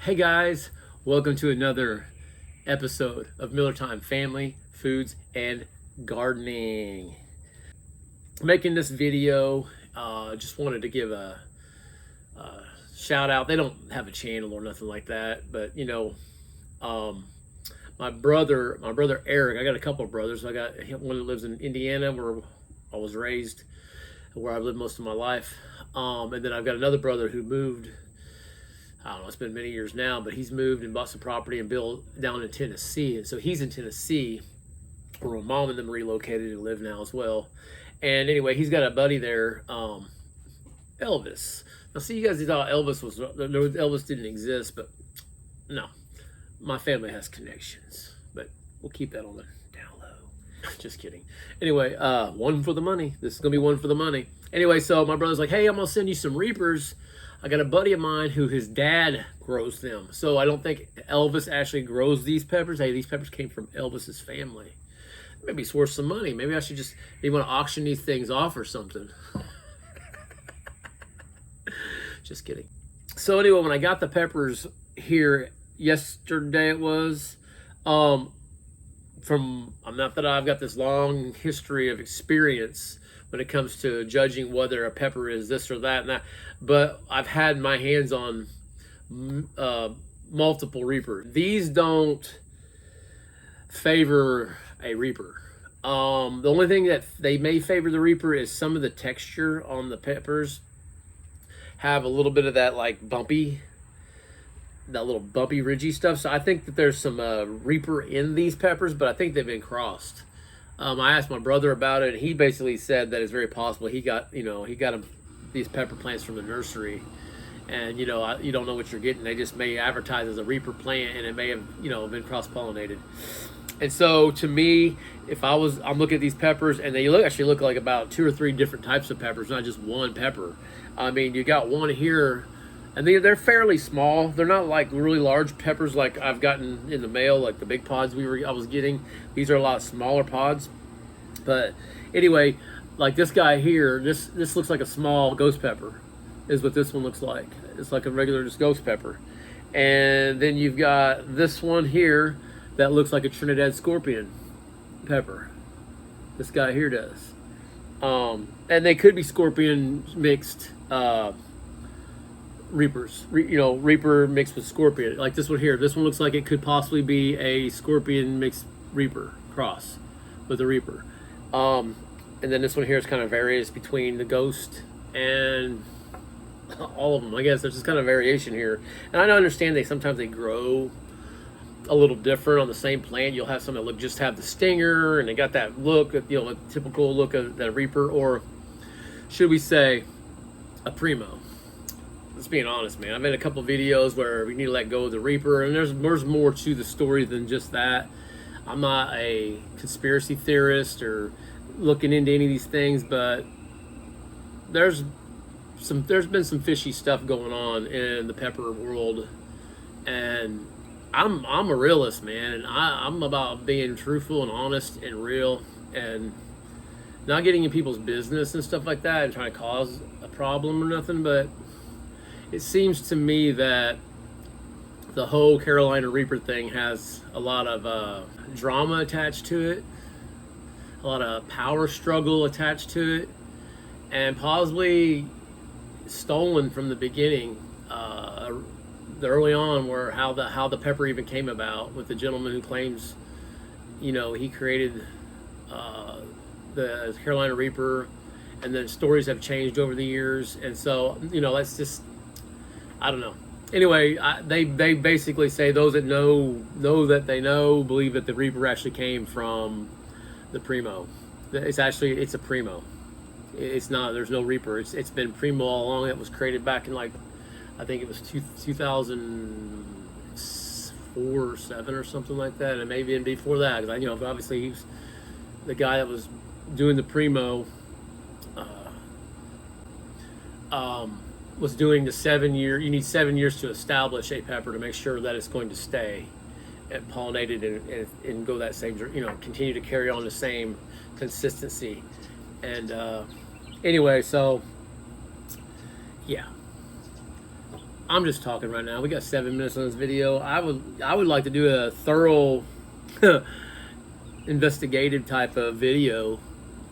Hey guys, welcome to another episode of Miller Time Family, Foods, and Gardening. Making this video, just wanted to give a shout out. They don't have a channel or nothing like that, but my brother Eric, I got a couple of brothers. I got one that lives in Indiana where I was raised, where I've lived most of my life. And then I've got another brother who moved, I don't know, it's been many years now, but he's moved and bought some property and built down in Tennessee. And so he's in Tennessee, where my mom and them relocated and live now as well. And anyway, he's got a buddy there, Elvis. Now, see, you guys thought Elvis didn't exist, but no, my family has connections, but we'll keep that on the down low. Just kidding. Anyway, one for the money. This is gonna be one for the money. Anyway, so my brother's like, hey, I'm gonna send you some Reapers. I got a buddy of mine who his dad grows them. So I don't think Elvis actually grows these peppers. Hey, these peppers came from Elvis's family. Maybe it's worth some money. Maybe I should just, maybe want to auction these things off or something. Just kidding. So anyway, when I got the peppers here yesterday, it was, not that I've got this long history of experience when it comes to judging whether a pepper is this or that and that, but I've had my hands on multiple Reapers. These don't favor a Reaper. The only thing that they may favor the Reaper is some of the texture on the peppers have a little bit of that like bumpy, that little bumpy ridgy stuff. So I think that there's some Reaper in these peppers, but I think they've been crossed. I asked my brother about it, and he basically said that it's very possible he got him these pepper plants from the nursery, and you don't know what you're getting. They just may advertise as a Reaper plant, and it may have been cross-pollinated. And so to me, I'm looking at these peppers, and they actually look like about 2 or 3 different types of peppers, not just one pepper. I mean, you got one here, and they're fairly small. They're not like really large peppers like I've gotten in the mail, like the big pods I was getting. These are a lot smaller pods. But anyway, like this guy here, this looks like a small ghost pepper, is what this one looks like. It's like a regular just ghost pepper. And then you've got this one here that looks like a Trinidad scorpion pepper. This guy here does. And they could be scorpion mixed Reapers, Reaper mixed with scorpion. Like this one here. This one looks like it could possibly be a scorpion mixed Reaper cross with a Reaper. And then this one here is kind of varies between the ghost and all of them. I guess there's just kind of variation here. And I understand sometimes they grow a little different on the same plant. You'll have some that just have the stinger and they got that look, a typical look of that Reaper, or should we say a Primo. Just being honest, man. I've made a couple videos where we need to let go of the Reaper, and there's more to the story than just that. I'm not a conspiracy theorist or looking into any of these things, but there's been some fishy stuff going on in the pepper world, and I'm a realist, man, and I'm about being truthful and honest and real, and not getting in people's business and stuff like that and trying to cause a problem or nothing. But it seems to me that the whole Carolina Reaper thing has a lot of drama attached to it, a lot of power struggle attached to it, and possibly stolen from the beginning, the early on, where how the pepper even came about, with the gentleman who claims he created the Carolina Reaper, and then stories have changed over the years, and so that's just, I don't know. Anyway, they basically say those that know that they believe that the Reaper actually came from the Primo. It's a Primo. It's not. There's no Reaper. It's been Primo all along. It was created back in, like, I think it was 2004 or 7 or something like that, and maybe even before that. Because obviously he was the guy that was doing the Primo. Was doing the 7-year. You need 7 years to establish a pepper to make sure that it's going to stay and pollinated and go that same, continue to carry on the same consistency. And anyway, so yeah, I'm just talking right now. We got 7 minutes on this video. I would like to do a thorough investigative type of video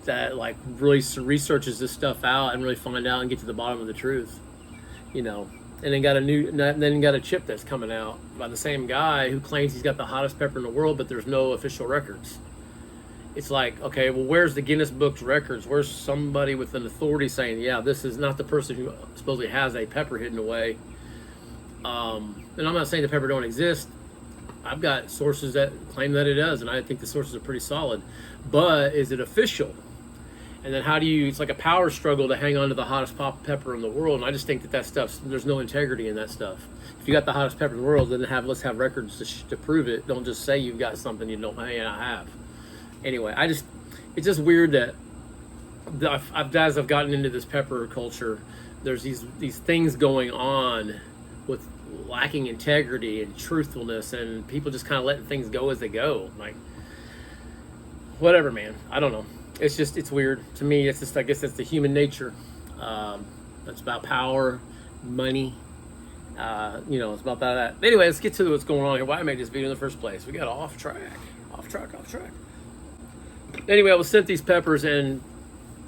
that like really researches this stuff out and really find out and get to the bottom of the truth, you know. And then got a chip that's coming out by the same guy who claims he's got the hottest pepper in the world, but there's no official records. It's like, okay, well, where's the Guinness Book's records? Where's somebody with an authority saying, yeah, this is not the person who supposedly has a pepper hidden away? And I'm not saying the pepper don't exist. I've got sources that claim that it does, and I think the sources are pretty solid. But is it official? And then how do you, it's like a power struggle to hang on to the hottest pepper in the world. And I just think that stuff, there's no integrity in that stuff. If you got the hottest pepper in the world, then let's have records to prove it. Don't just say you've got something you don't have. Anyway, it's just weird that as I've gotten into this pepper culture, there's these things going on with lacking integrity and truthfulness, and people just kind of letting things go as they go. Like, whatever, man. I don't know. It's weird to me. It's just, I guess that's the human nature. It's about power, money. It's about that. Anyway, let's get to what's going on here. Why I made this video in the first place? We got off track. Anyway, I was sent these peppers, and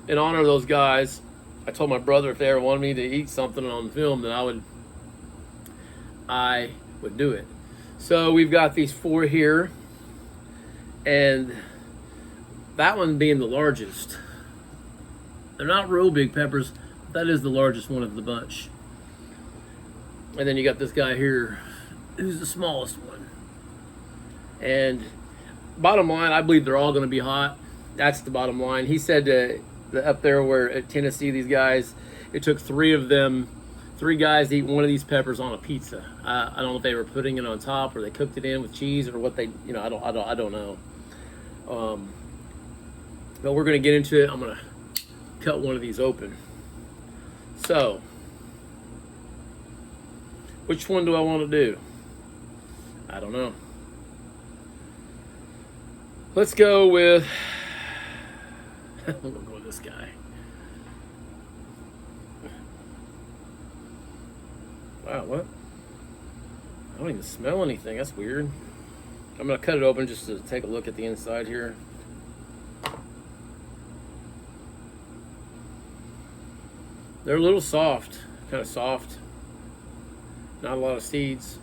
in honor of those guys, I told my brother if they ever wanted me to eat something on film, then I would do it. So we've got these 4 here, and that one being the largest. They're not real big peppers, but that is the largest one of the bunch. And then you got this guy here, who's the smallest one. And bottom line, I believe they're all going to be hot. That's the bottom line. He said that up there where at Tennessee, these guys, it took 3 guys to eat one of these peppers on a pizza. I don't know if they were putting it on top or they cooked it in with cheese or what they, I don't know. But we're going to get into it. I'm going to cut one of these open. So, which one do I want to do? I don't know. Let's go with, I'm going to go with this guy. Wow, what? I don't even smell anything. That's weird. I'm going to cut it open just to take a look at the inside here. They're a little soft, kind of soft. Not a lot of seeds.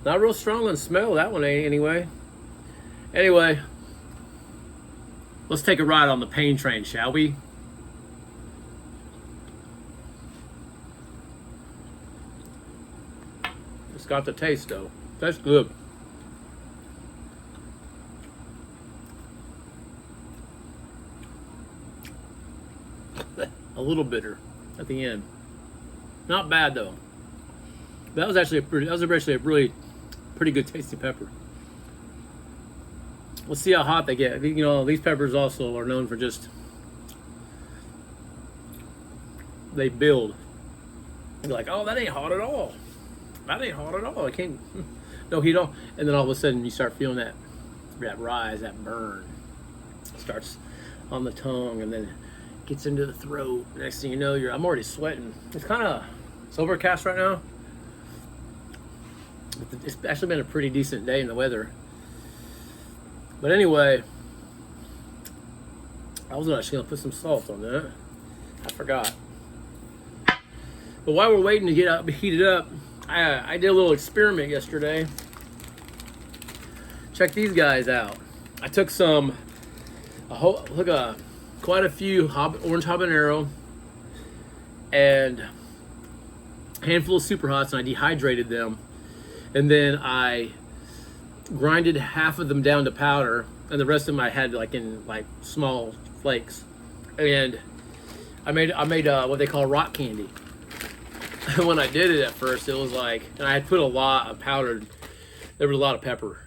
Not real strong on smell, that one ain't anyway. Anyway, let's take a ride on the pain train, shall we? It's got the taste though. That's good. A little bitter at the end. Not bad though. That was actually a really pretty good tasty pepper. Let's see how hot they get. These peppers also are known for just, they build. You're like, oh, that ain't hot at all. That ain't hot at all. I can't, no heat off. And then all of a sudden you start feeling that rise, that burn. Starts on the tongue and then gets into the throat. Next thing you know, I'm already sweating. It's overcast right now. It's actually been a pretty decent day in the weather. But anyway, I was actually gonna put some salt on that. I forgot. But while we're waiting to get heated up, I did a little experiment yesterday. Check these guys out. I took quite a few orange habanero and a handful of super hots, and I dehydrated them. And then I grinded half of them down to powder, and the rest of them I had in small flakes. And I made what they call rock candy. When I did it at first, it was and I had put a lot of powdered. There was a lot of pepper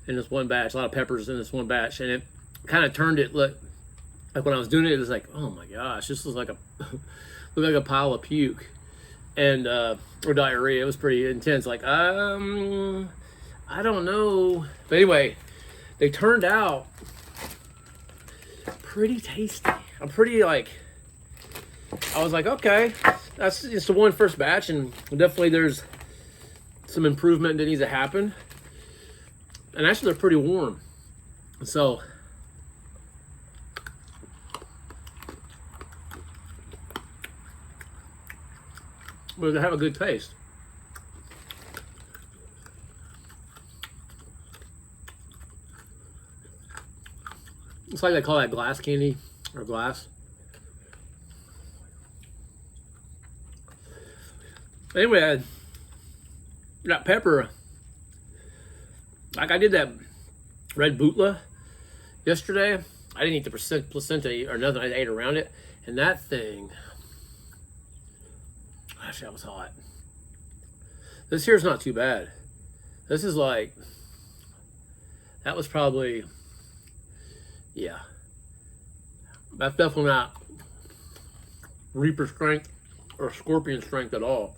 in this one batch, a lot of peppers in this one batch, and it kind of turned it like when I was doing it, it was like, oh my gosh, this was looked like a pile of puke and or diarrhea. It was pretty intense. I don't know. But anyway, they turned out pretty tasty. I'm pretty I was like, okay, that's just the one first batch, and definitely there's some improvement that needs to happen. And actually, they're pretty warm, so but they have a good taste. It's like they call that glass candy or glass. Anyway, that pepper, like I did that red bootla yesterday. I didn't eat the placenta or nothing. I ate around it, and that thing, gosh, that was hot. This here's not too bad. This is like, that was probably, yeah. That's definitely not Reaper strength or Scorpion strength at all.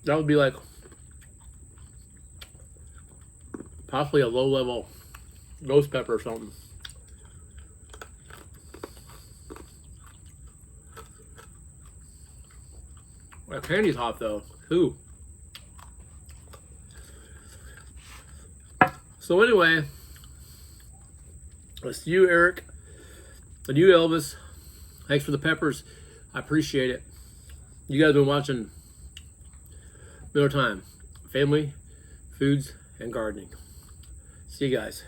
That would be like possibly a low level ghost pepper or something. That candy's hot though. Ooh. So anyway, it's you, Eric, and you, Elvis. Thanks for the peppers. I appreciate it. You guys have been watching Miller Time, family, foods, and gardening. See you guys.